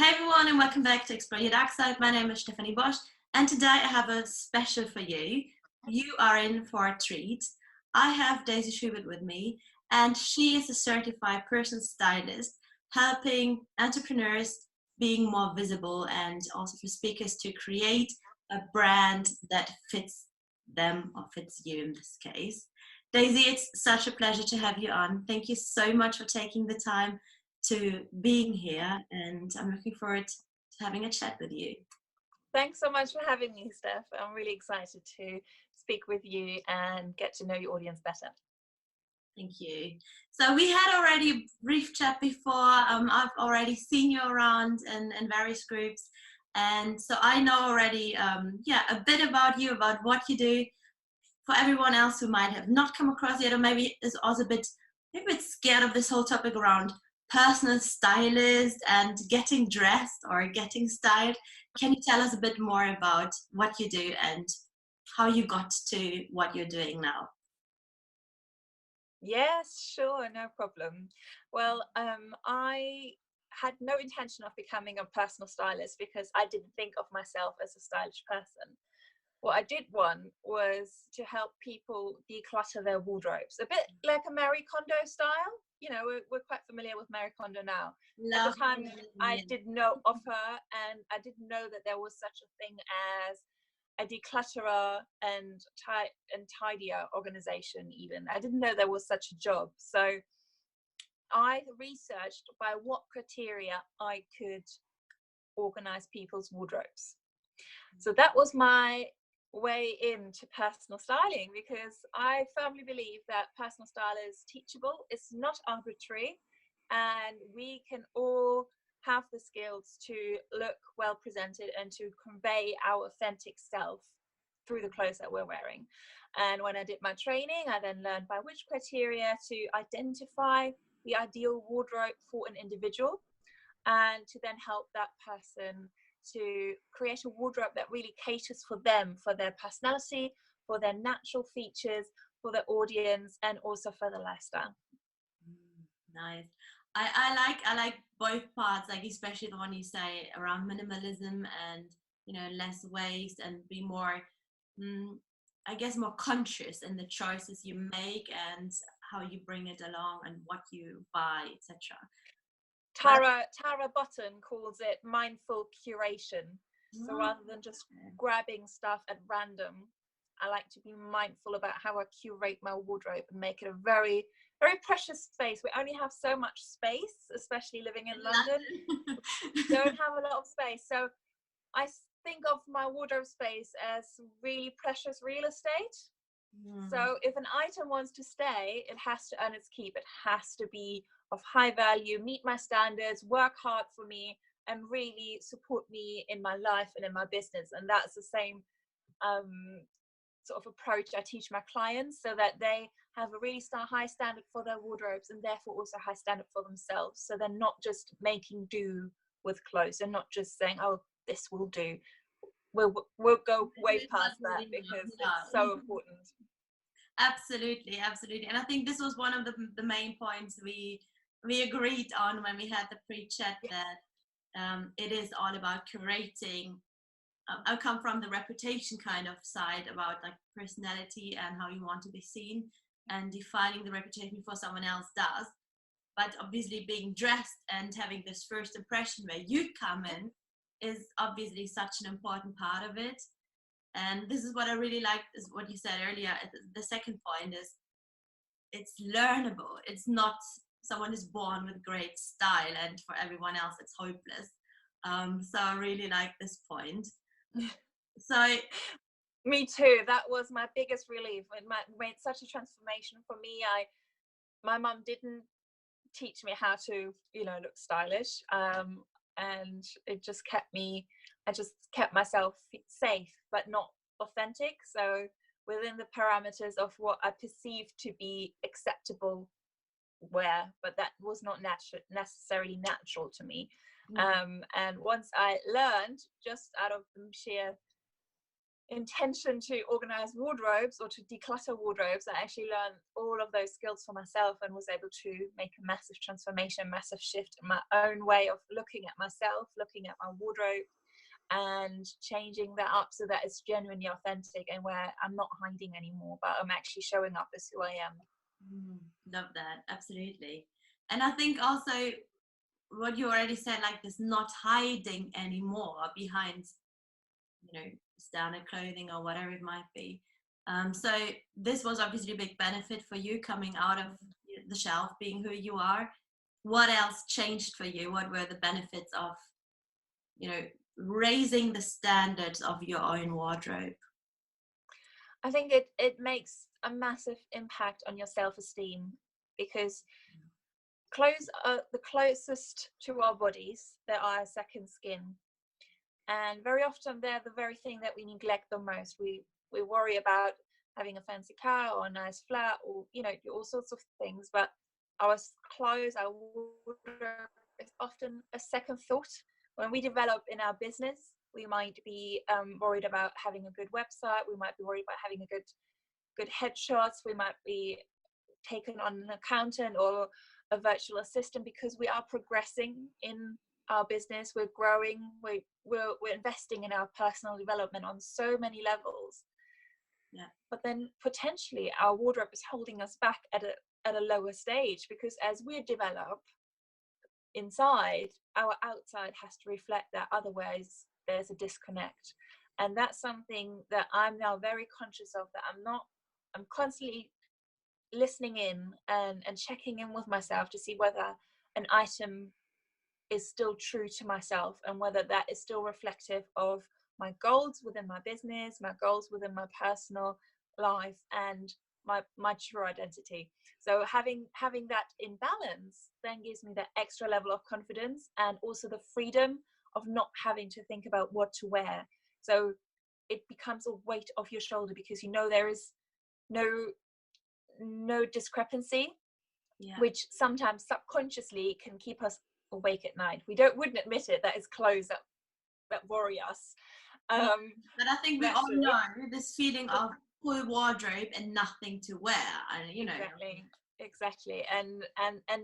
Hey everyone, and welcome back to Explore Your Dark Side. My name is Stephanie Bosch, and today I have a special for you. You are in for a treat. I have Daisy Schubert with me, and she is a certified personal stylist, helping entrepreneurs being more visible and also for speakers to create a brand that fits them or fits you in this case. Daisy, it's such a pleasure to have you on. Thank you so much for taking the time to being here, and I'm looking forward to having a chat with you. Thanks so much for having me, Steph. I'm really excited to speak with you and get to know your audience better. Thank you. So we had already a brief chat before. I've already seen you around in various groups, and so I know already a bit about you, about what you do. For everyone else who might have not come across yet, or maybe is also a bit scared of this whole topic around personal stylist and getting dressed or getting styled, can you tell us a bit more about what you do and how you got to what you're doing now? Yes, sure, no problem. Well, I had no intention of becoming a personal stylist because I didn't think of myself as a stylish person. What I did want was to help people declutter their wardrobes, a bit like a Marie Kondo style. You know, we're quite familiar with Marie Kondo now. At the time, I didn't know of her, and I didn't know that there was such a thing as a declutterer and tidier organization. Even I didn't know there was such a job. So I researched by what criteria I could organize people's wardrobes. So that was my way into personal styling, because I firmly believe that personal style is teachable, it's not arbitrary, and we can all have the skills to look well presented and to convey our authentic self through the clothes that we're wearing. And when I did my training, I then learned by which criteria to identify the ideal wardrobe for an individual, and to then help that person to create a wardrobe that really caters for them, for their personality, for their natural features, for their audience, and also for the lifestyle. Nice. I like both parts, like especially the one you say around minimalism and, you know, less waste and be more I guess more conscious in the choices you make and how you bring it along and what you buy, etc. Tara Button calls it mindful curation. So rather than just grabbing stuff at random, I like to be mindful about how I curate my wardrobe and make it a very, very precious space. We only have so much space, especially living in London. We don't have a lot of space. So I think of my wardrobe space as really precious real estate. So if an item wants to stay, it has to earn its keep. It has to be of high value, meet my standards, work hard for me, and really support me in my life and in my business. And that's the same sort of approach I teach my clients, so that they have a really high standard for their wardrobes, and therefore also high standard for themselves. So they're not just making do with clothes. They're not just saying, oh, this will do. We'll go way past that, because it's so important. Absolutely. And I think this was one of the main points we agreed on when we had the pre-chat, that it is all about curating. I come from the reputation kind of side about like personality and how you want to be seen, and defining the reputation before someone else does. But obviously being dressed and having this first impression where you come in is obviously such an important part of it. And this is what I really like, is what you said earlier. The second point is it's learnable. It's not someone is born with great style and for everyone else it's hopeless. So I really like this point. So me too. That was my biggest relief. It made such a transformation for me. My mum didn't teach me how to, look stylish, and it just I just kept myself safe but not authentic. So within the parameters of what I perceived to be acceptable wear, but that was not necessarily natural to me. And once I learned, just out of the sheer intention to organize wardrobes or to declutter wardrobes, I actually learned all of those skills for myself and was able to make a massive transformation, massive shift in my own way of looking at myself, looking at my wardrobe, and changing that up so that it's genuinely authentic and where I'm not hiding anymore, but I'm actually showing up as who I am. Love that, absolutely. And I think also what you already said, like this not hiding anymore behind, standard clothing or whatever it might be. So this was obviously a big benefit for you coming out of the shelf, being who you are. What else changed for you? What were the benefits of, raising the standards of your own wardrobe? I think it makes a massive impact on your self-esteem, because clothes are the closest to our bodies. They are a second skin, and very often they're the very thing that we neglect the most. We worry about having a fancy car or a nice flat, or all sorts of things, but our clothes, our wardrobe is often a second thought. When we develop in our business, we might be worried about having a good website. We might be worried about having a good headshots. We might be taken on an accountant or a virtual assistant, because we are progressing in our business. We're growing. We're investing in our personal development on so many levels. Yeah. But then potentially our wardrobe is holding us back at a lower stage, because as we develop inside, our outside has to reflect that. Otherwise there's a disconnect, and that's something that I'm now very conscious of, that I'm constantly listening in and checking in with myself to see whether an item is still true to myself, and whether that is still reflective of my goals within my business, my goals within my personal life, and my true identity. So having that in balance then gives me that extra level of confidence, and also the freedom of not having to think about what to wear. So it becomes a weight off your shoulder, because there is no discrepancy, which sometimes subconsciously can keep us awake at night. We wouldn't admit it, that is clothes that worry us. But I think we all know this feeling of full wardrobe and nothing to wear, and exactly, and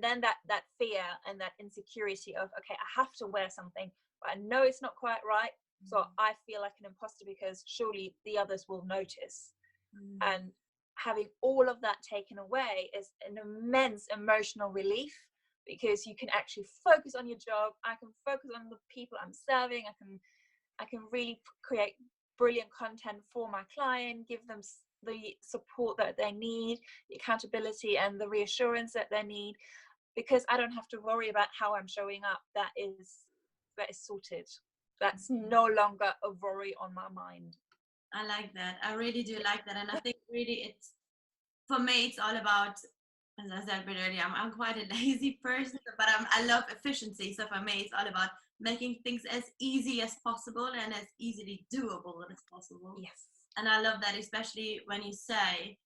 then that fear and that insecurity of, okay, I have to wear something, but I know it's not quite right, so I feel like an imposter because surely the others will notice. And having all of that taken away is an immense emotional relief, because you can actually focus on your job. I can focus on the people I'm serving. I can really create brilliant content for my client, give them the support that they need, the accountability and the reassurance that they need, because I don't have to worry about how I'm showing up. That is sorted. That's no longer a worry on my mind. I like that. I really do like that. And I think really for me, it's all about, as I said earlier, I'm quite a lazy person, but I love efficiency. So for me, it's all about making things as easy as possible and as easily doable as possible. Yes. And I love that, especially when you say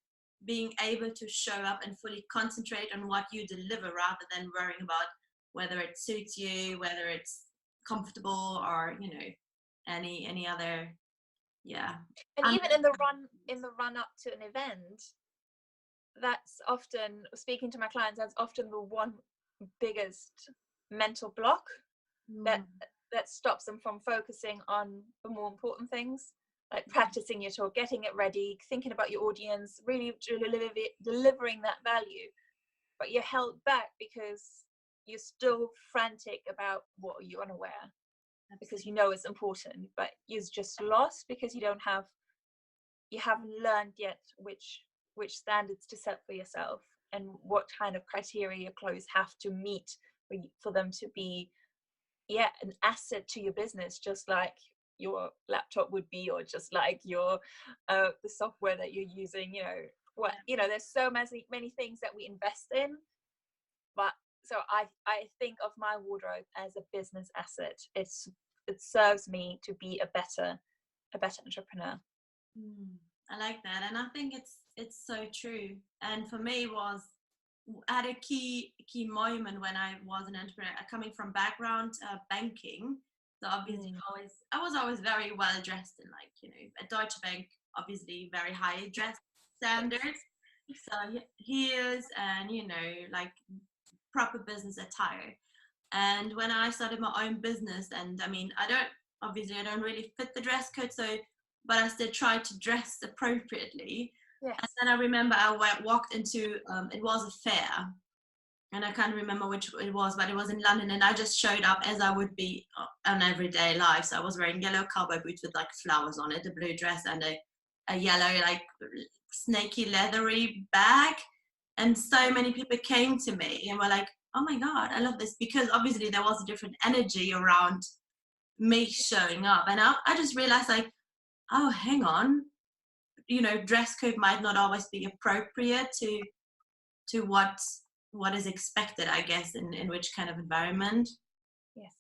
being able to show up and fully concentrate on what you deliver, rather than worrying about whether it suits you, whether it's comfortable, or any other. Yeah. And even in the run up to an event, that's often, speaking to my clients, that's often the one biggest mental block that stops them from focusing on the more important things, like practicing your talk, getting it ready, thinking about your audience, really delivering that value. But you're held back because you're still frantic about what you want to wear. Because it's important, but you're just lost because you haven't learned yet which standards to set for yourself, and what kind of criteria your clothes have to meet for them to be an asset to your business, just like your laptop would be, or just like your the software that you're using. There's so many things that we invest in, but so I think of my wardrobe as a business asset. It serves me to be a better entrepreneur. I like that, and I think it's so true. And for me, was at a key moment when I was an entrepreneur, coming from background banking. So obviously I was always very well dressed in, like, you know, at Deutsche Bank, obviously very high dress standards. So heels and, you know, like proper business attire. And when I started my own business, and I mean, I don't really fit the dress code, so, but I still tried to dress appropriately. Yes. And then I remember I walked into, it was a fair, and I can't remember which it was, but it was in London, and I just showed up as I would be on everyday life. So I was wearing yellow cowboy boots with like flowers on it, a blue dress, and a yellow, like, snaky leathery bag. And so many people came to me and were like, oh my God, I love this, because obviously there was a different energy around me showing up. And I just realized, like, oh, hang on, you know, dress code might not always be appropriate to what is expected, I guess, in which kind of environment. Yes.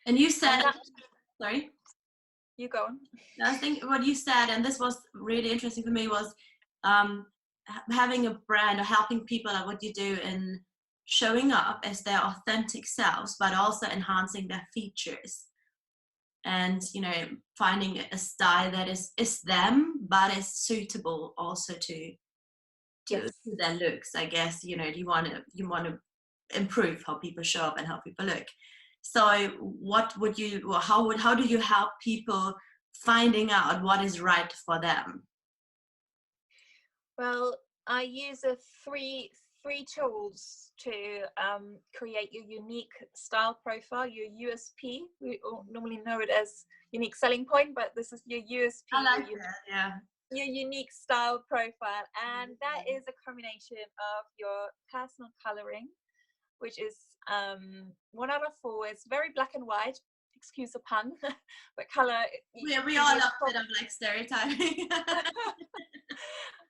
And you said, sorry? You go on. I think what you said, and this was really interesting for me, was having a brand or helping people at what you do in showing up as their authentic selves, but also enhancing their features. And, you know, finding a style that is them, but is suitable also to their looks, I guess. You know, you want to improve how people show up and how people look. So what would you, or how do you help people finding out what is right for them? Well, I use three tools to create your unique style profile, your USP. We normally know it as unique selling point, but this is your USP. I like that, yeah. Your unique style profile, and that is a combination of your personal coloring, which is 1 out of 4. It's very black and white. Excuse the pun, but color. We all love a bit of like stereotyping.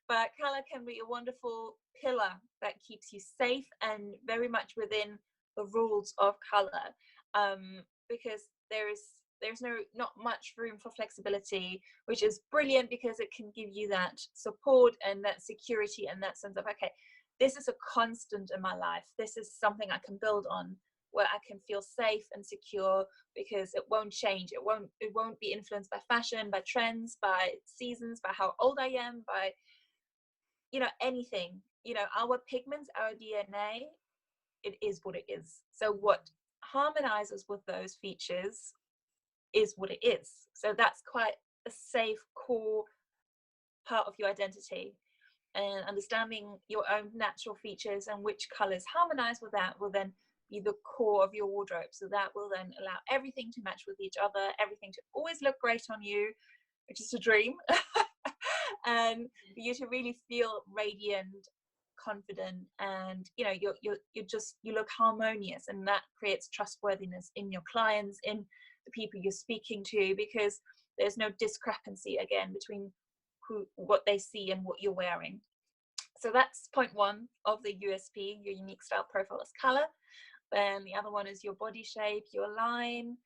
But color can be a wonderful pillar that keeps you safe and very much within the rules of color, because there's not much room for flexibility, which is brilliant because it can give you that support and that security and that sense of, okay, this is a constant in my life. This is something I can build on, where I can feel safe and secure, because it won't change. It won't be influenced by fashion, by trends, by seasons, by how old I am, by, you know, anything. You know, our pigments, our DNA, it is what it is. So what harmonizes with those features is what it is. So that's quite a safe core part of your identity. And understanding your own natural features and which colors harmonize with that will then be the core of your wardrobe. So that will then allow everything to match with each other, everything to always look great on you, which is a dream. And for you to really feel radiant, confident, and, you know, you look harmonious, and that creates trustworthiness in your clients, in the people you're speaking to, because there's no discrepancy again between what they see and what you're wearing. So that's point 1 of the USP, your unique style profile, is color. Then the other one is your body shape, your line,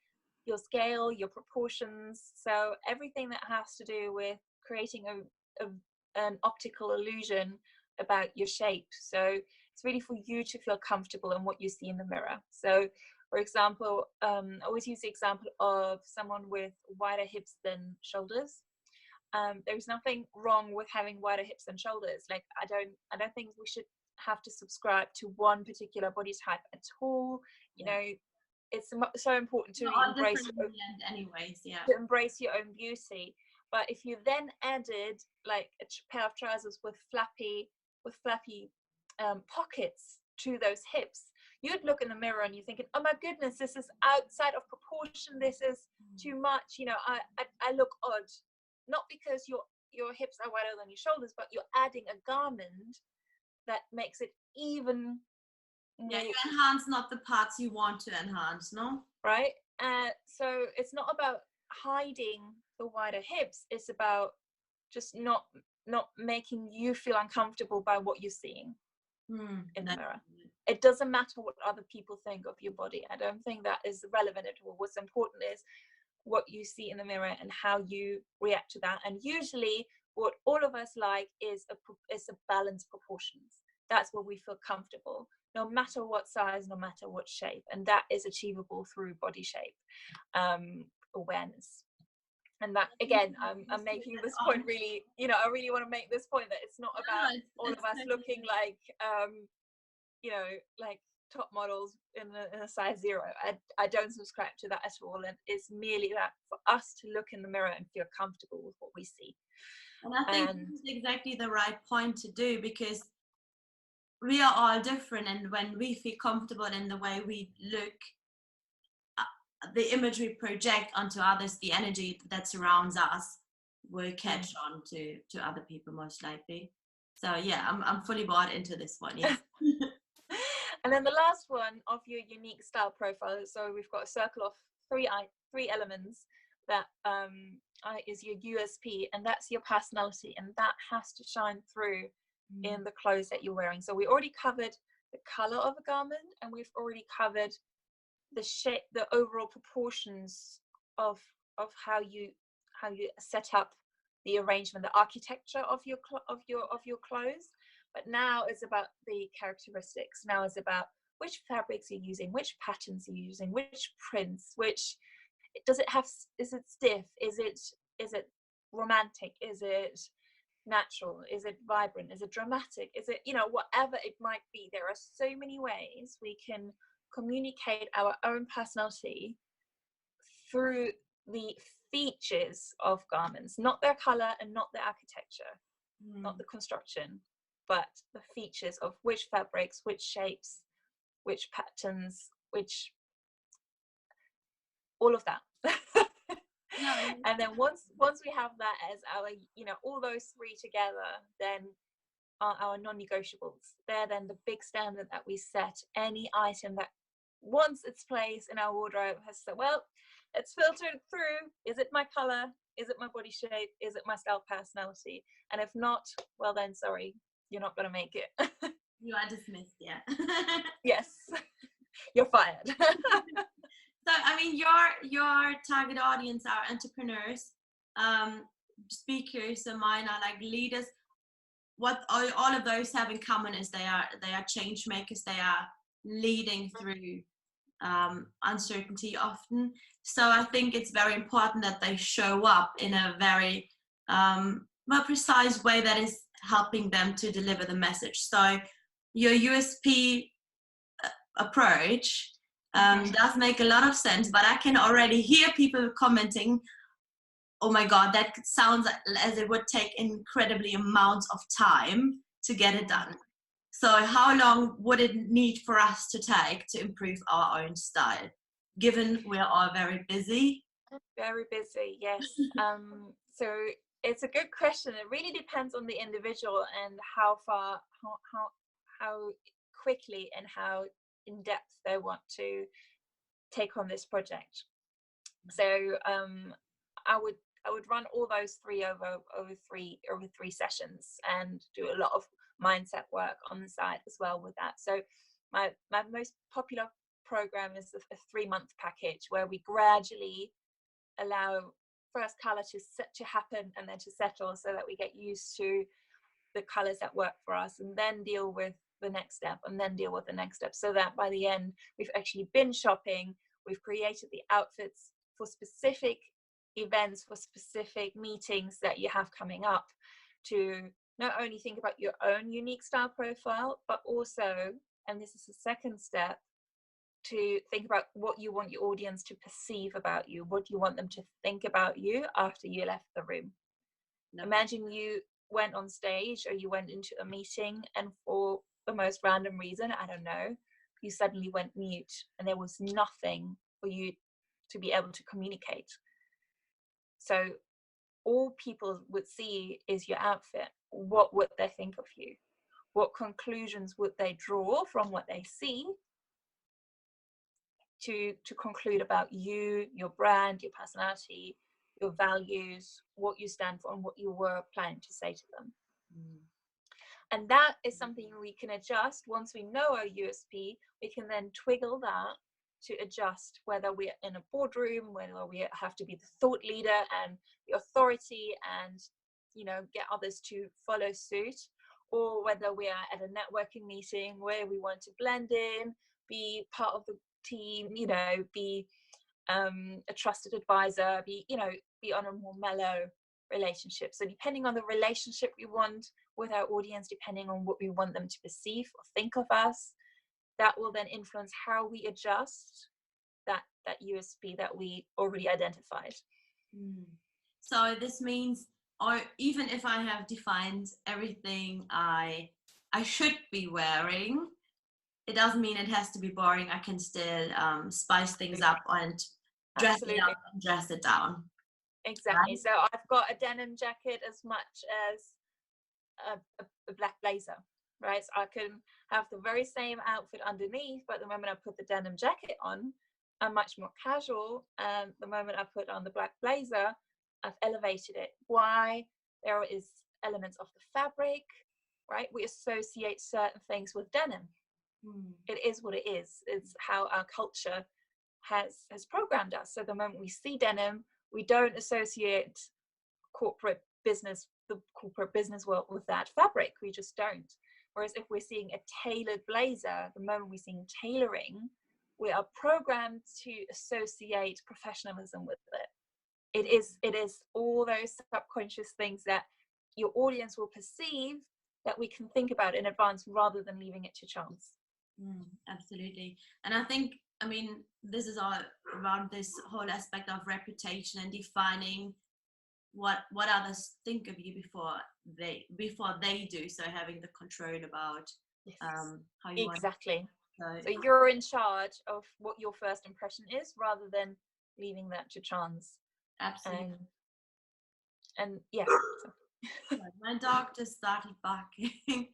your scale, your proportions. So everything that has to do with creating an optical illusion about your shape. So it's really for you to feel comfortable in what you see in the mirror. So, for example, I always use the example of someone with wider hips than shoulders. There's nothing wrong with having wider hips and shoulders. Like, I don't think we should have to subscribe to one particular body type at all. You know, it's so important to embrace to embrace your own beauty. But if you then added like a pair of trousers with flappy pockets to those hips, you'd look in the mirror and you're thinking, oh my goodness, this is outside of proportion, this is too much, you know, I look odd. Not because your hips are wider than your shoulders, but you're adding a garment that makes it even more. Yeah, you enhance not the parts you want to enhance, no? Right? So it's not about hiding the wider hips, it's about just not making you feel uncomfortable by what you're seeing in the mirror. It doesn't matter what other people think of your body. I don't think that is relevant at all. What's important is what you see in the mirror and how you react to that. And usually what all of us like is a balanced proportions. That's where we feel comfortable. no matter what size, no matter what shape, and that is achievable through body shape awareness. And that, again, I'm making this point really, you know, I really want to make this point that it's not about all of us looking like, you know, like top models in a size 0. I don't subscribe to that at all. And it's merely that for us to look in the mirror and feel comfortable with what we see. And I think this is exactly the right point to do, because we are all different, and when we feel comfortable in the way we look, the image we project onto others, the energy that surrounds us, will catch on to other people most likely. So yeah, I'm fully bought into this one. Yes. And then the last one of your unique style profile. So we've got a circle of three elements that is your USP, and that's your personality, and that has to shine through in the clothes that you're wearing. So we already covered the color of a garment, and we've already covered the shape, the overall proportions of how you set up the arrangement, the architecture of your clothes. But now it's about the characteristics. Now it's about which fabrics you're using, which patterns you're using, which prints, which does it have, is it stiff, is it romantic, is it natural, is it vibrant, is it dramatic, is it, you know, whatever it might be. There are so many ways we can communicate our own personality through the features of garments, not their color and not their architecture, not the construction, but the features of which fabrics, which shapes, which patterns, which, all of that. And then once we have that as our, you know, all those three together, then our non-negotiables. They're then the big standard that we set. Any item that once its place in our wardrobe has said, well, it's filtered through, is it my color, is it my body shape, is it my style personality? And if not, well then, sorry, you're not going to make it. You are dismissed. Yeah. Yes. You're fired. So I mean, your target audience are entrepreneurs, speakers, and mine are like leaders. What all of those have in common is they are change makers. They are leading through uncertainty often. So I think it's very important that they show up in a very more precise way that is helping them to deliver the message. So your USP approach does make a lot of sense, but I can already hear people commenting, oh my God, that sounds as it would take incredibly amounts of time to get it done. So how long would it need for us to take to improve our own style, given we're all very busy? Very busy, yes. So it's a good question. It really depends on the individual and how far, how quickly and how in depth they want to take on this project. So I would run all those three over three sessions, and do a lot of mindset work on the side as well with that. So my most popular program is a 3-month package where we gradually allow first color to happen and then to settle, so that we get used to the colors that work for us, and then deal with the next step, and then deal with the next step, so that by the end we've actually been shopping, we've created the outfits for specific events, for specific meetings that you have coming up, to not only think about your own unique style profile, but also, and this is the second step, to think about what you want your audience to perceive about you, what you want them to think about you after you left the room. Imagine you went on stage, or you went into a meeting, and for the most random reason, I don't know, you suddenly went mute, and there was nothing for you to be able to communicate. So all people would see is your outfit. What would they think of you? What conclusions would they draw from what they see to conclude about you, your brand, your personality, your values, what you stand for, and what you were planning to say to them? And that is something we can adjust. Once we know our USP, we can then twiggle that to adjust, whether we're in a boardroom, whether we have to be the thought leader and the authority and, you know, get others to follow suit, or whether we are at a networking meeting where we want to blend in, be part of the team, you know, be a trusted advisor, be on a more mellow relationship. So depending on the relationship we want with our audience, depending on what we want them to perceive or think of us, that will then influence how we adjust that USP that we already identified. So this means, or even if I have defined everything I should be wearing, it doesn't mean it has to be boring. I can still spice things up and dress it up and dress it down. Exactly. Right? So I've got a denim jacket as much as a black blazer, right? So I can have the very same outfit underneath, but the moment I put the denim jacket on, I'm much more casual. And the moment I put on the black blazer, I've elevated it. Why? There is elements of the fabric, right? We associate certain things with denim. It is what it is. It's how our culture has programmed us. So the moment we see denim, we don't associate the corporate business world with that fabric. We just don't. Whereas if we're seeing a tailored blazer, the moment we're seeing tailoring, we are programmed to associate professionalism with it. It is all those subconscious things that your audience will perceive that we can think about in advance rather than leaving it to chance. Absolutely. And I think, I mean, this is all around this whole aspect of reputation and defining what others think of you before they do. So having the control about how you exactly. Want. So you're in charge of what your first impression is, rather than leaving that to chance. Absolutely. And yeah. My dog just started barking.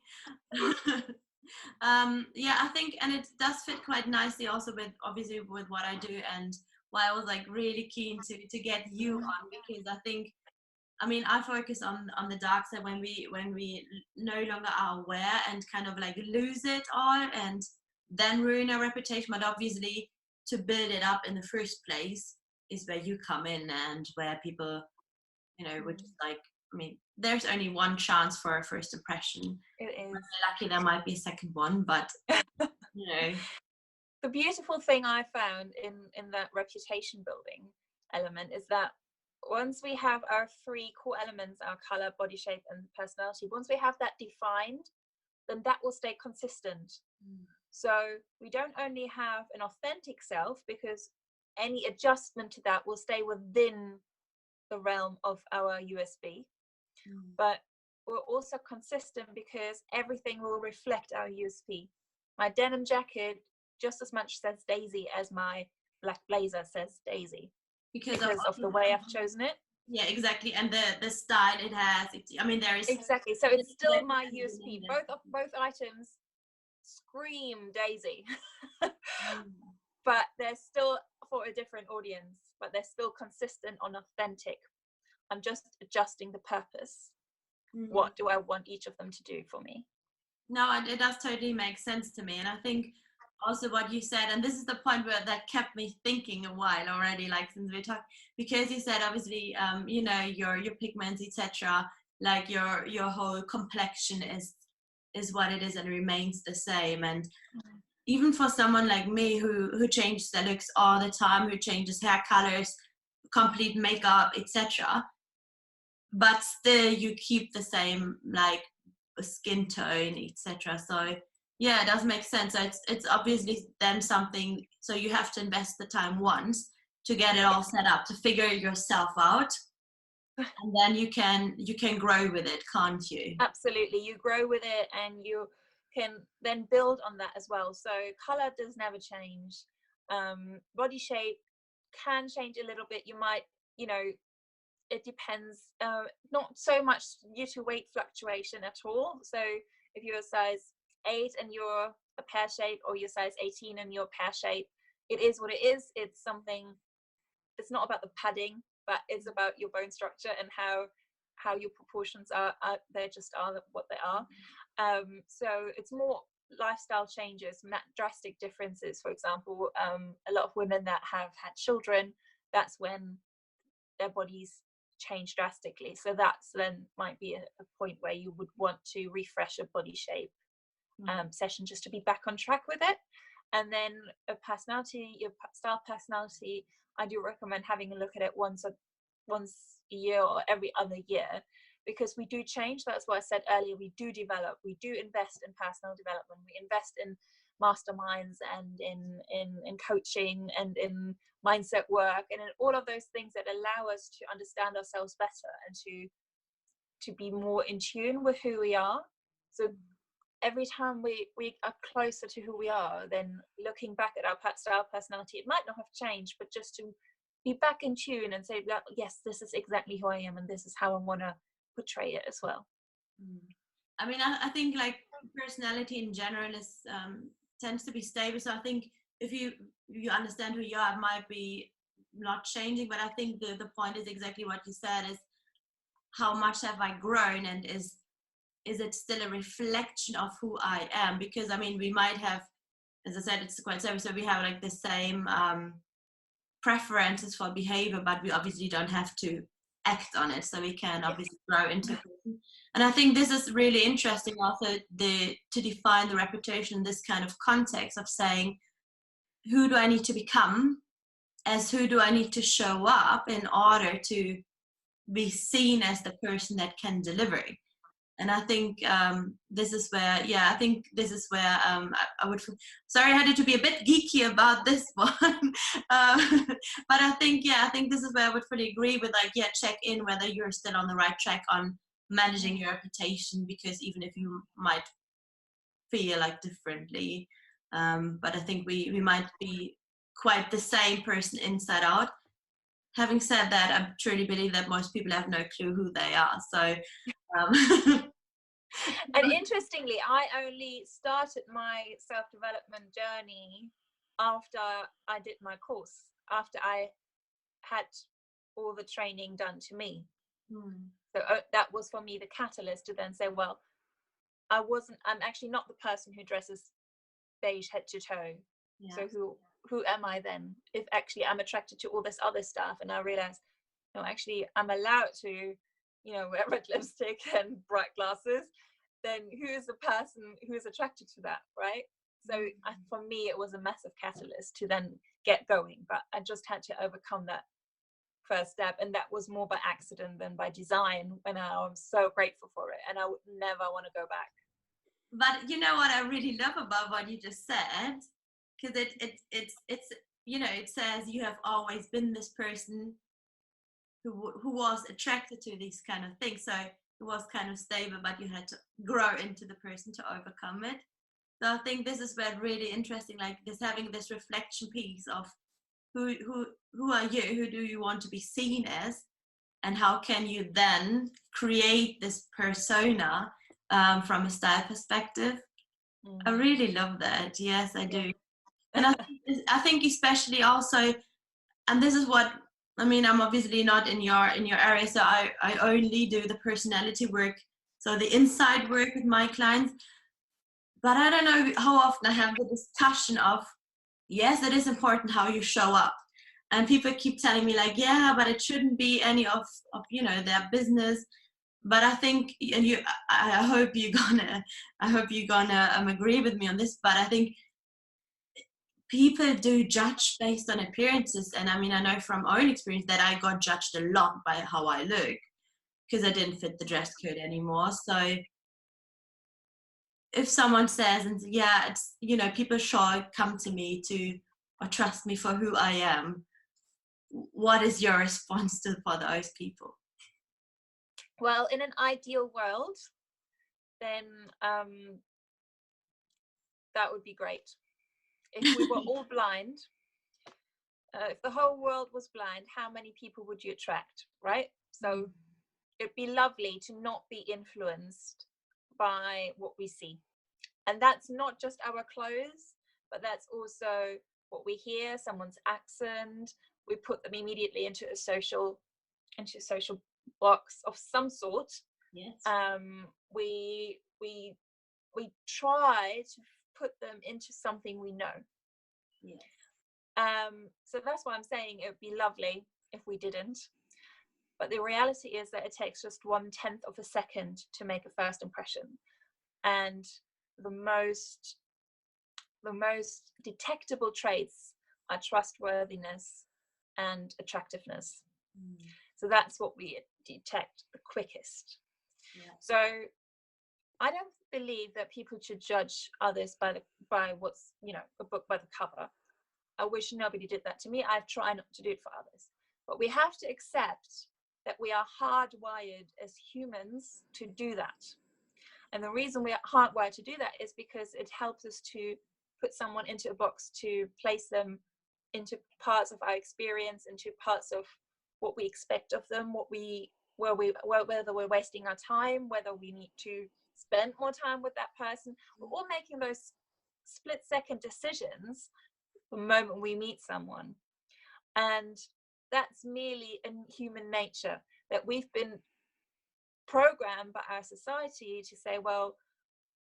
Yeah, I think, and it does fit quite nicely also with what I do, and why I was like really keen to get you on, because I think, I mean, I focus on the dark side when we no longer are aware and kind of like lose it all and then ruin our reputation. But obviously, to build it up in the first place is where you come in, and where people, would just like, I mean, there's only one chance for a first impression. It is. When they're lucky, there might be a second one, but The beautiful thing I found in that reputation building element is that once we have our three core elements, our color, body shape, and personality, once we have that defined, then that will stay consistent. So we don't only have an authentic self, because any adjustment to that will stay within the realm of our USB, but we're also consistent because everything will reflect our USP. My denim jacket just as much says Daisy as my black blazer says Daisy, because of the way I've chosen it. Yeah, exactly. And the style it has, I mean, there is exactly, so it's still my USP. Both items scream Daisy. But they're still for a different audience, but they're still consistent and authentic. I'm just adjusting the purpose. What do I want each of them to do for me? No, it does totally make sense to me. And I think also what you said, and this is the point where that kept me thinking a while already, like since we talked, because you said obviously, your pigments, etc., like your whole complexion is what it is and remains the same. And even for someone like me who changes their looks all the time, who changes hair colors, complete makeup, etc., but still you keep the same like skin tone, etc. So yeah, it does make sense. So it's obviously then something, so you have to invest the time once to get it all set up, to figure yourself out, and then you can grow with it, can't you? Absolutely, you grow with it, and you can then build on that as well. So color does never change. Body shape can change a little bit. You might, it depends, not so much due to weight fluctuation at all. So if you're a size 8 and you're a pear shape, or you're size 18 and you're pear shape, it is what it is. It's not about the padding, but it's about your bone structure and how your proportions are. They just are what they are. So it's more lifestyle changes, drastic differences. For example, a lot of women that have had children, that's when their bodies change drastically. So that's then might be a point where you would want to refresh a body shape session just to be back on track with it. And then your style personality, I do recommend having a look at it once a year or every other year, because we do change. That's what I said earlier. We do develop, we do invest in personal development, we invest in masterminds and in coaching and in mindset work and in all of those things that allow us to understand ourselves better and to be more in tune with who we are. So every time we are closer to who we are, then looking back at our style personality, it might not have changed, but just to be back in tune and say that, yes, this is exactly who I am and this is how I want to portray it as well. I mean, I think like personality in general is tends to be stable. So I think if you understand who you are, it might be not changing. But I think the point is exactly what you said, is how much have I grown, and is it still a reflection of who I am? Because I mean, we might have, as I said, it's quite stable. So we have like the same preferences for behavior, but we obviously don't have to act on it. So we can obviously grow into a person. And I think this is really interesting also, to define the reputation in this kind of context of saying, who do I need to become, as who do I need to show up in order to be seen as the person that can deliver. And I think this is where, I would, sorry, I had to be a bit geeky about this one. But I think this is where I would fully agree with, like, check in whether you're still on the right track on managing your reputation, because even if you might feel like differently, but I think we might be quite the same person inside out. Having said that, I truly believe that most people have no clue who they are. So, and interestingly, I only started my self-development journey after I did my course, after I had all the training done to me. So that was for me the catalyst to then say, well, I'm actually not the person who dresses beige head to toe. So who am I then, if actually I'm attracted to all this other stuff? And I realized, no, actually I'm allowed to, wear red lipstick and bright glasses. Then who is the person who is attracted to that, right? So for me, it was a massive catalyst to then get going, but I just had to overcome that first step, and that was more by accident than by design, and I'm so grateful for it, and I would never want to go back. But you know what I really love about what you just said, because it's it says you have always been this person who was attracted to these kind of things. So it was kind of stable, but you had to grow into the person to overcome it. So I think this is where really interesting, like this, having this reflection piece of who are you, who do you want to be seen as, and how can you then create this persona from a style perspective. I really love that. Yes, I do. And I think especially also, and this is what I mean, I'm obviously not in your area, so I only do the personality work, so the inside work with my clients. But I don't know how often I have the discussion of, yes, it is important how you show up. And people keep telling me like, yeah, but it shouldn't be any of their business. But I think, and I hope you're gonna agree with me on this, but I think people do judge based on appearances. And I mean, I know from own experience that I got judged a lot by how I look, because I didn't fit the dress code anymore. So if someone says, and yeah, it's, people sure come to me or trust me for who I am, what is your response for those people? Well, in an ideal world, then that would be great. If we were all blind, if the whole world was blind, how many people would you attract, right? So it'd be lovely to not be influenced by what we see. And that's not just our clothes, but that's also what we hear, someone's accent. We put them immediately into a social box of some sort. Yes. We try to put them into something we know. Yes. So that's why I'm saying it would be lovely if we didn't. But the reality is that it takes just 1/10 of a second to make a first impression. And the most detectable traits are trustworthiness and attractiveness. So that's what we detect the quickest. Yeah. So I don't believe that people should judge others by what's, a book by the cover. I wish nobody did that to me. I try not to do it for others. But we have to accept that we are hardwired as humans to do that. And the reason we are hardwired to do that is because it helps us to put someone into a box, to place them into parts of our experience, into parts of what we expect of them, whether we're wasting our time, whether we need to spend more time with that person. We're all making those split-second decisions the moment we meet someone. And that's merely in human nature, that we've been programmed by our society to say, well,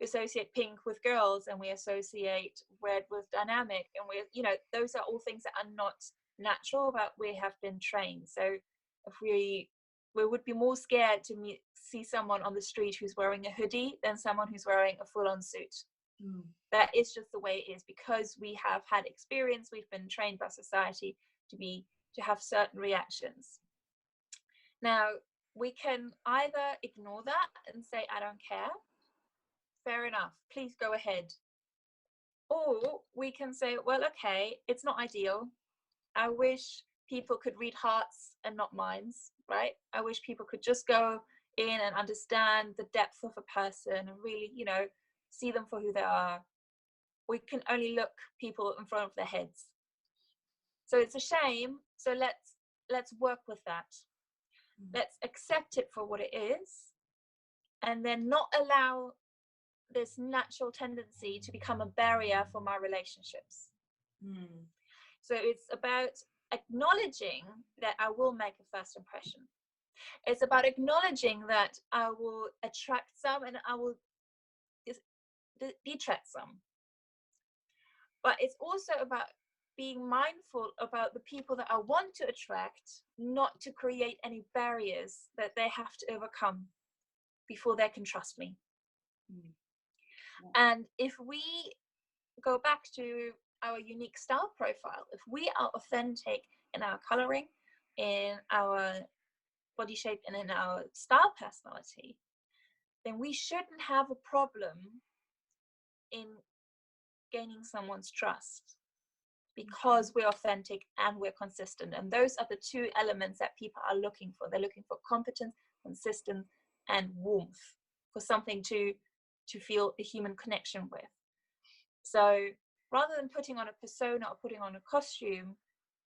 we associate pink with girls and we associate red with dynamic, and those are all things that are not natural, but we have been trained. So if we would be more scared to see someone on the street who's wearing a hoodie than someone who's wearing a full-on suit. That is just the way it is, because we have had experience, we've been trained by society to have certain reactions. Now, we can either ignore that and say, I don't care, fair enough, please go ahead. Or we can say, well, okay, it's not ideal. I wish people could read hearts and not minds, right? I wish people could just go in and understand the depth of a person and really, see them for who they are. We can only look people in front of their heads. So it's a shame. So let's work with that. Let's accept it for what it is, and then not allow this natural tendency to become a barrier for my relationships. So it's about acknowledging that I will make a first impression. It's about acknowledging that I will attract some and I will detract some. But it's also about being mindful about the people that I want to attract, not to create any barriers that they have to overcome before they can trust me. And if we go back to our unique style profile, if we are authentic in our coloring, in our body shape, and in our style personality, then we shouldn't have a problem in gaining someone's trust, because we're authentic and we're consistent. And those are the two elements that people are looking for. They're looking for competence, consistency, and warmth, for something to feel a human connection with. So rather than putting on a persona or putting on a costume,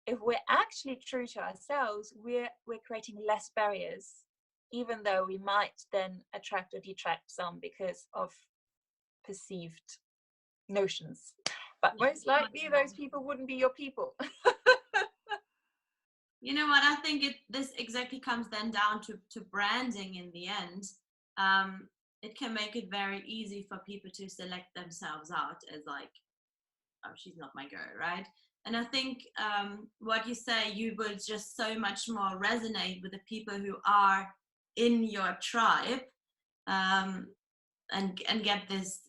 if we're actually true to ourselves, we're creating less barriers, even though we might then attract or detract some because of perceived notions. But most likely those people wouldn't be your people. You know what, I think this exactly comes then down to branding in the end. It can make it very easy for people to select themselves out as like, oh, she's not my girl, right? And I think what you say, you will just so much more resonate with the people who are in your tribe, and get this.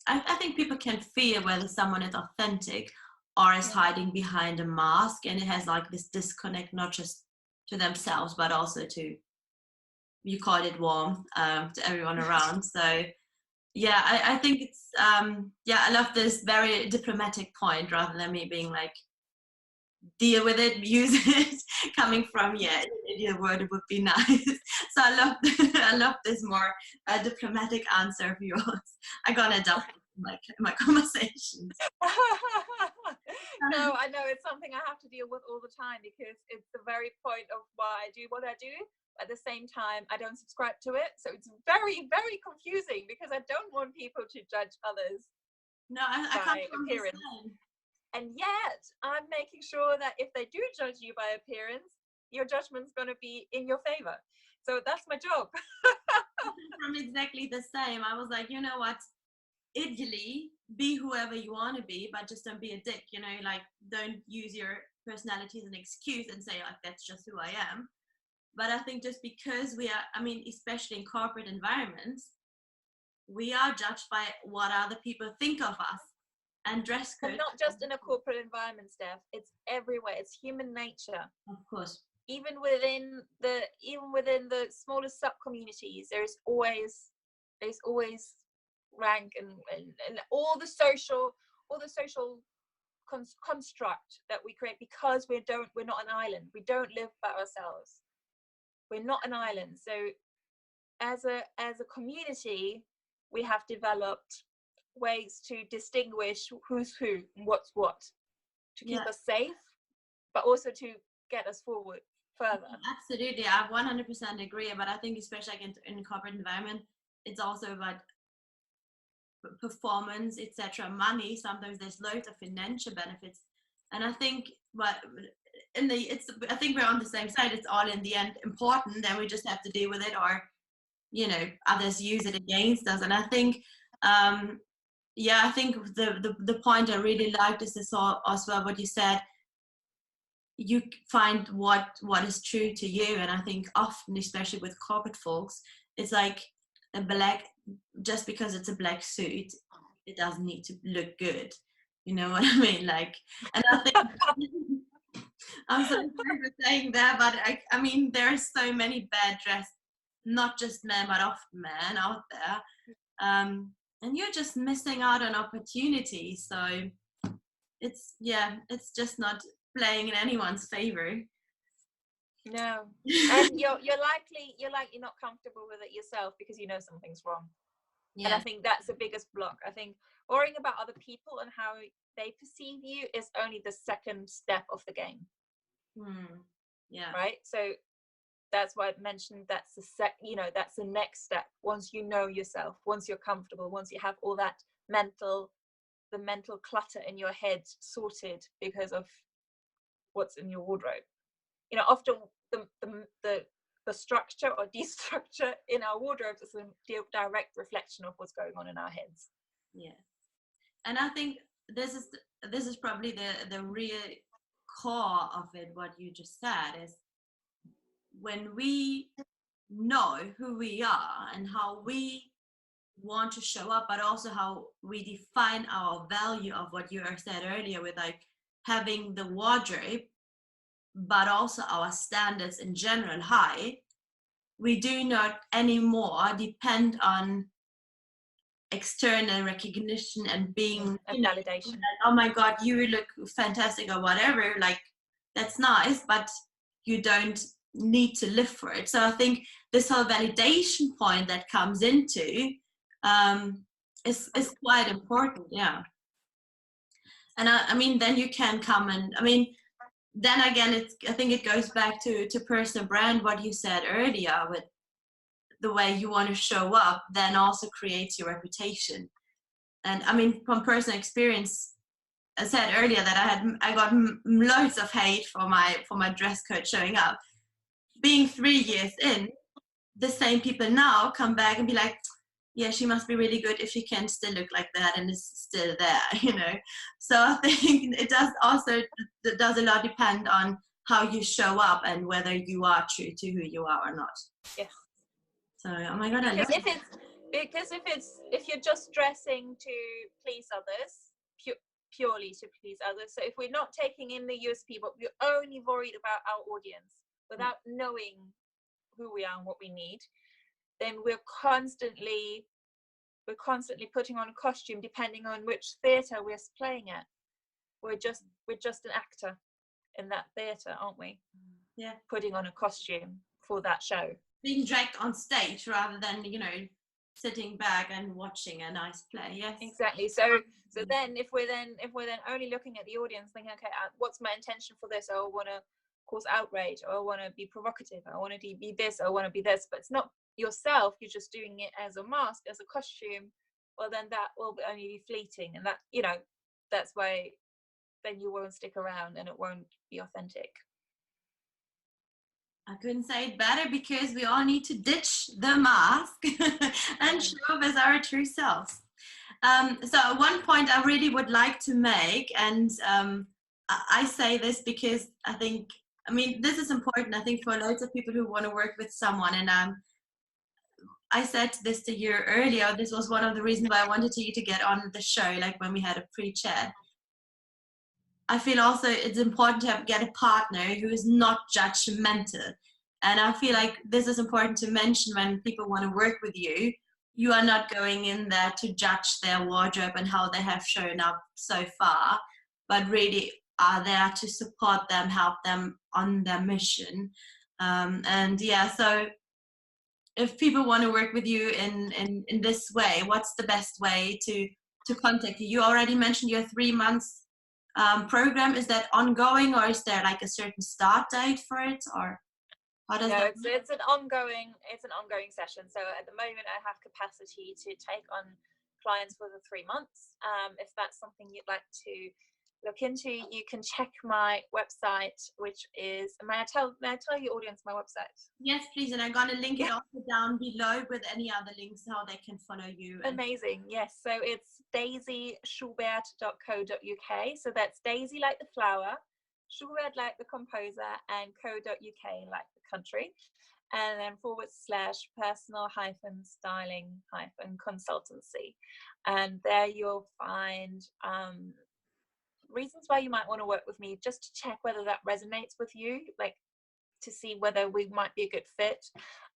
I think people can feel whether someone is authentic or is hiding behind a mask, and it has like this disconnect, not just to themselves but also to, you called it, warm, to everyone around. So yeah, I think it's I love this very diplomatic point, rather than me being like, deal with it, use it, coming from, your word, it would be nice. So I love this more diplomatic answer of yours. I'm gonna adopt it in my conversations. No, I know it's something I have to deal with all the time, because it's the very point of why I do what I do. At the same time, I don't subscribe to it, so it's very, very confusing, because I don't want people to judge others. No, I can't appearance. And yet I'm making sure that if they do judge you by appearance, your judgment's going to be in your favor. So that's my job. I'm exactly the same. I was like, you know what, ideally be whoever you want to be, but just don't be a dick, like don't use your personality as an excuse and say like, that's just who I am. But I think just because we are, I mean, especially in corporate environments, we are judged by what other people think of us, and dress code. And not just in a corporate environment, Steph. It's everywhere. It's human nature. Of course. Even within the smallest sub communities, there's always rank and all the social construct that we create, because we're not an island. We don't live by ourselves. We're not an island. So as a community, we have developed ways to distinguish who's who and what's what, to keep us safe, but also to get us forward further. Absolutely, I 100% agree. But I think especially like in a corporate environment, it's also about performance, etc., money. Sometimes there's loads of financial benefits, and I think, but I think we're on the same side. It's all in the end important, then we just have to deal with it, or others use it against us. And I think I think the point I really liked is this as well, what you said, you find what is true to you. And I think often, especially with corporate folks, it's like a black, just because it's a black suit, it doesn't need to look good. You know what I mean? Like, and I think I'm so sorry for saying that, but I mean, there are so many bad dressed, not just men, but often men out there. And you're just missing out on opportunities. So it's just not playing in anyone's favor. No. And you're likely not comfortable with it yourself, because you know something's wrong. Yeah. And I think that's the biggest block. I think worrying about other people and how they perceive you is only the second step of the game. Yeah. Right. So that's why I mentioned that's that's the next step. Once you know yourself, once you're comfortable, once you have all that mental clutter in your head sorted because of what's in your wardrobe. Often the structure or destructure in our wardrobes is a direct reflection of what's going on in our heads. Yeah. And I think this is probably the real core of it, what you just said, is when we know who we are and how we want to show up, but also how we define our value of what you said earlier, with like having the wardrobe, but also our standards in general high, we do not anymore depend on external recognition and being validation. Like, oh my god, you look fantastic or whatever, like that's nice, but you don't need to live for it. So I think this whole validation point that comes into is quite important. Yeah. And I mean, then you can come and, I mean, then again, I think it goes back to personal brand, what you said earlier, with the way you want to show up, then also creates your reputation. And I mean, from personal experience, I said earlier that I got loads of hate for my dress code showing up. Being 3 years in, the same people now come back and be like, yeah, she must be really good if she can still look like that and is still there, So I think it does a lot depend on how you show up and whether you are true to who you are or not. Yes. So, oh my god, if you're just dressing to please others, purely to please others. So if we're not taking in the USP, but we're only worried about our audience without knowing who we are and what we need, then we're constantly putting on a costume depending on which theatre we're playing at. We're just an actor in that theatre, aren't we? Yeah. Putting on a costume for that show. Being dragged on stage rather than, sitting back and watching a nice play. Yes. Exactly. So then if we're then only looking at the audience thinking, okay, what's my intention for this? Oh, I want to cause outrage, or I want to be provocative, I want to be this, I want to be this, but it's not yourself, you're just doing it as a mask, as a costume, well then that will only be fleeting, and that that's why then you won't stick around and it won't be authentic. I couldn't say it better, because we all need to ditch the mask and show up as our true selves. So one point I really would like to make, and I say this because I think I mean, this is important, I think, for loads of people who want to work with someone. And I said this to you earlier, this was one of the reasons why I wanted you to get on the show, like when we had a pre-chat. I feel also it's important to get a partner who is not judgmental. And I feel like this is important to mention when people want to work with you. You are not going in there to judge their wardrobe and how they have shown up so far, but really are there to support them, help them on their mission. And yeah, so if people want to work with you in this way, what's the best way to contact you? You already mentioned your 3 months program. Is that ongoing, or is there like a certain start date for it, or how does that work? It's an ongoing session. So at the moment I have capacity to take on clients for the 3 months. If that's something you'd like to look into, you can check my website, which is, may I tell your audience my website? Yes, please. And I'm going to link it also down below with any other links how they can follow you. Amazing. Yes. So it's daisyschubert.co.uk. So that's Daisy like the flower, Schubert like the composer, and co.uk like the country. And then / personal styling consultancy. And there you'll find reasons why you might want to work with me, just to check whether that resonates with you, like to see whether we might be a good fit,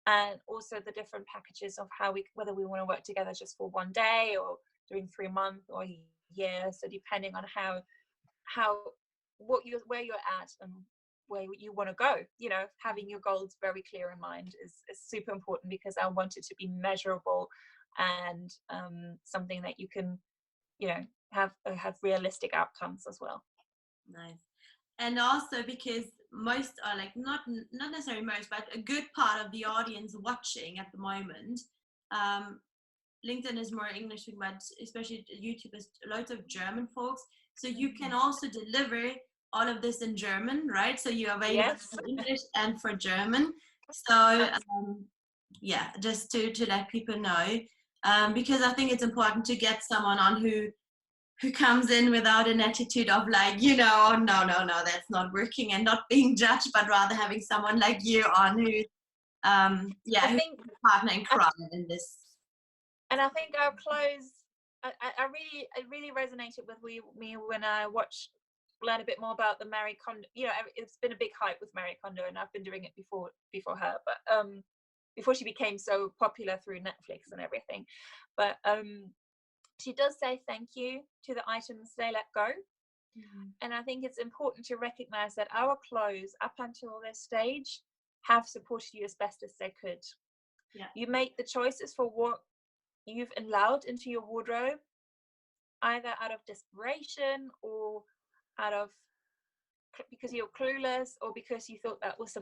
and also the different packages of whether we want to work together just for 1 day or doing 3 months or a year. So depending on where you're at and where you want to go, having your goals very clear in mind is super important, because I want it to be measurable and something that you can have realistic outcomes as well. Nice. And also because most are like not necessarily most, but a good part of the audience watching at the moment, LinkedIn is more English speaking, but especially YouTube is loads of German folks, so you can also deliver all of this in German, right? So you're available for English and for German. So yeah, just to let people know, because I think it's important to get someone on who comes in without an attitude of like, no, that's not working, and not being judged, but rather having someone like you on who's a partner in crime in this. And I think our clothes, I really resonated with me when I learn a bit more about the Marie Kondo. It's been a big hype with Marie Kondo, and I've been doing it before her, but before she became so popular through Netflix and everything. But she does say thank you to the items they let go. Mm-hmm. And I think it's important to recognize that our clothes up until this stage have supported you as best as they could. Yeah. You make the choices for what you've allowed into your wardrobe, either out of desperation or because you're clueless, or because you thought that was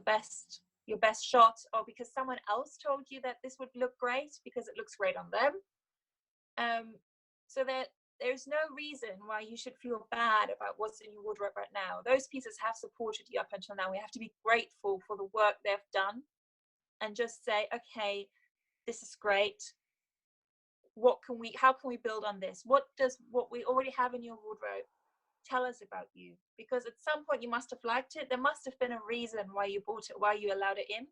your best shot, or because someone else told you that this would look great because it looks great on them. So that there's no reason why you should feel bad about what's in your wardrobe right now. Those pieces have supported you up until now. We have to be grateful for the work they've done, and just say, okay, this is great. How can we build on this? What we already have in your wardrobe tell us about you? Because at some point you must have liked it. There must have been a reason why you bought it, why you allowed it in.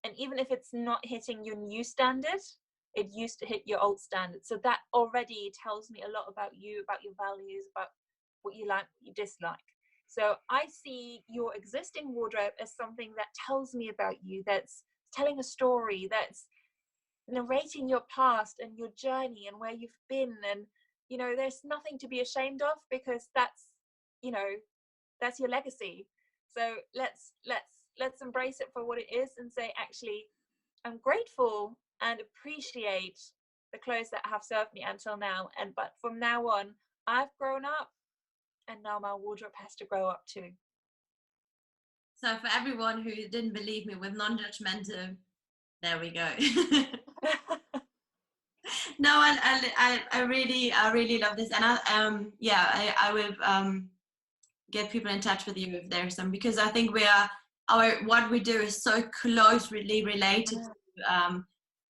And even if it's not hitting your new standard, it used to hit your old standard. So that already tells me a lot about you, about your values, about what you like, what you dislike. So I see your existing wardrobe as something that tells me about you, that's telling a story, that's narrating your past and your journey and where you've been. And there's nothing to be ashamed of, because that's your legacy. So let's embrace it for what it is, and say, actually, I'm grateful and appreciate the clothes that have served me until now, but from now on, I've grown up, and now my wardrobe has to grow up too. So for everyone who didn't believe me with non-judgmental, there we go. No, I really love this, and I will get people in touch with you if there's some, because I think what we do is so closely related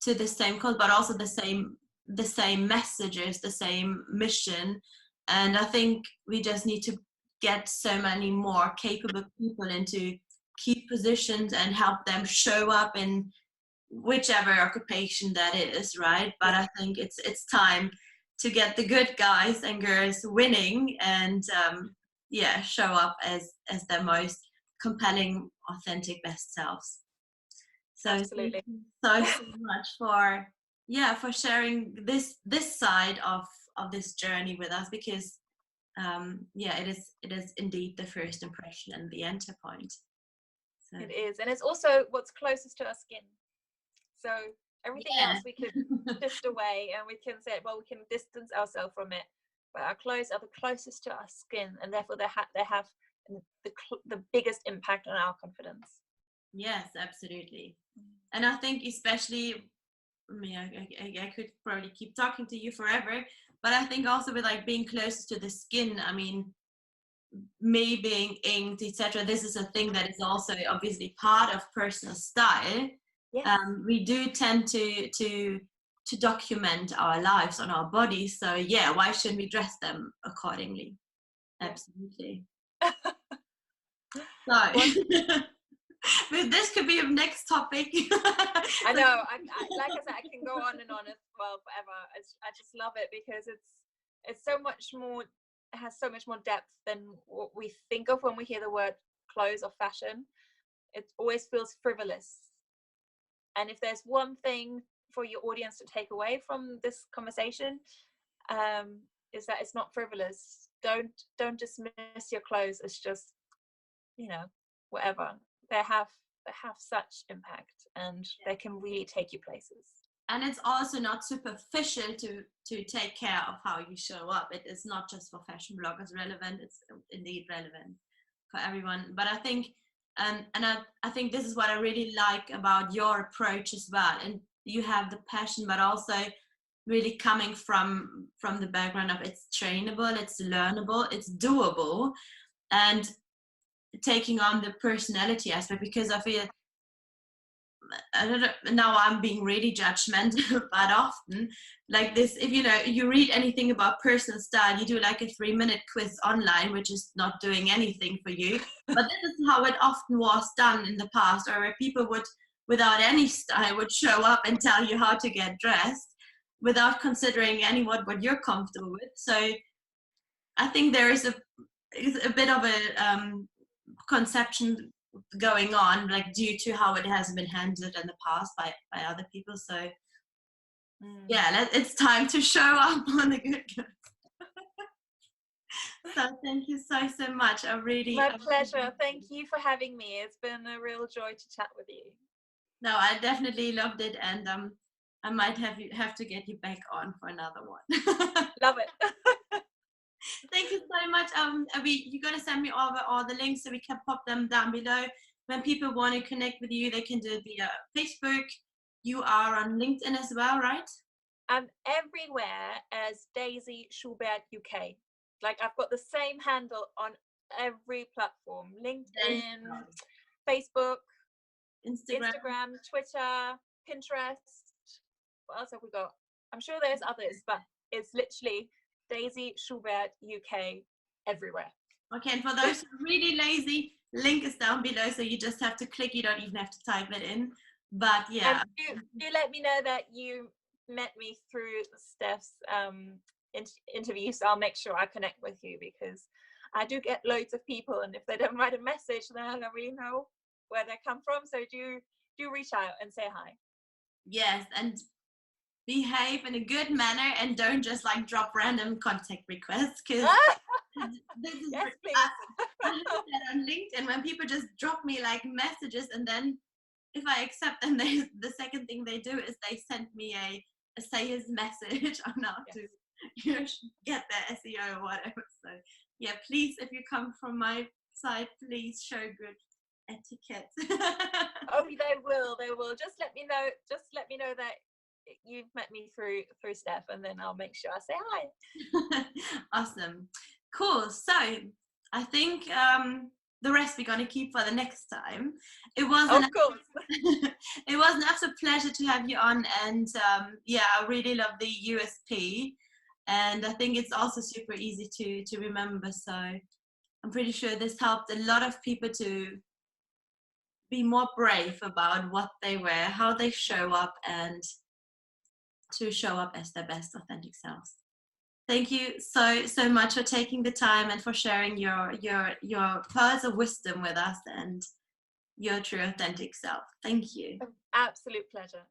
to the same cause, but also the same messages, the same mission. And I think we just need to get so many more capable people into key positions and help them show up in whichever occupation that is, right? But I think it's time to get the good guys and girls winning and show up as their most compelling, authentic, best selves. So Absolutely. thank you so much for sharing this side of this journey with us, because it is indeed the first impression and the enter point. So. It is, and it's also what's closest to our skin. So everything else we could shift away, and we can say, well, we can distance ourselves from it. But our clothes are the closest to our skin, and therefore they have the biggest impact on our confidence. Yes, absolutely. And I think especially, I could probably keep talking to you forever, but I think also with like being closest to the skin, I mean, me being inked, etc., this is a thing that is also obviously part of personal style. Yes. We do tend to document our lives on our bodies, so yeah, why shouldn't we dress them accordingly? Absolutely. So this could be a next topic. I know. Like I said, I can go on and on as well forever. I just love it because it's so much more. It has so much more depth than what we think of when we hear the word clothes or fashion. It always feels frivolous. And if there's one thing for your audience to take away from this conversation, is that it's not frivolous. Don't dismiss your clothes as just, whatever. They have such impact, and they can really take you places. And it's also not superficial to take care of how you show up. It is not just for fashion bloggers relevant, it's indeed relevant for everyone. But I think I think this is what I really like about your approach as well. And you have the passion, but also really coming from the background of it's trainable, it's learnable, it's doable, and taking on the personality aspect, because I feel, I don't know, now I'm being really judgmental, but often like this, if you read anything about personal style, you do like a 3-minute quiz online, which is not doing anything for you. But this is how it often was done in the past, or where people would, without any style, would show up and tell you how to get dressed without considering what you're comfortable with. So I think there is a bit of a conception going on, like due to how it has been handled in the past by other people. So it's time to show up on the good guys. So thank you so much. My pleasure. Thank you for having me. It's been a real joy to chat with you. No, I definitely loved it, and I might have to get you back on for another one. Love it. Thank you so much. You're gonna send me over all the links so we can pop them down below. When people want to connect with you, they can do it via Facebook. You are on LinkedIn as well, right? I'm everywhere as Daisy Schubert UK. Like, I've got the same handle on every platform: LinkedIn, Facebook, Instagram, Twitter, Pinterest. What else have we got? I'm sure there's others, but it's literally Daisy Schubert UK everywhere. Okay, and for those who are really lazy, link is down below, so you just have to click. You don't even have to type it in. But yeah, and do let me know that you met me through Steph's interview, so I'll make sure I connect with you, because I do get loads of people, and if they don't write a message, then I don't really know where they come from. So do reach out and say hi. Yes, and behave in a good manner, and don't just like drop random contact requests, because this is yes, please. I look at that on LinkedIn when people just drop me like messages, and then if I accept them, the second thing they do is they send me a sales message on how to get their SEO or whatever. So yeah, please, if you come from my side, please show good etiquette. Oh, they will. Just let me know that you've met me through Steph, and then I'll make sure I say hi. Awesome, cool. So I think the rest we're gonna keep for the next time. It was it was an absolute pleasure to have you on, and I really love the USP, and I think it's also super easy to remember. So I'm pretty sure this helped a lot of people to be more brave about what they wear, how they show up, and to show up as their best authentic selves. Thank you so much for taking the time and for sharing your pearls of wisdom with us and your true authentic self. Thank you. Absolute pleasure.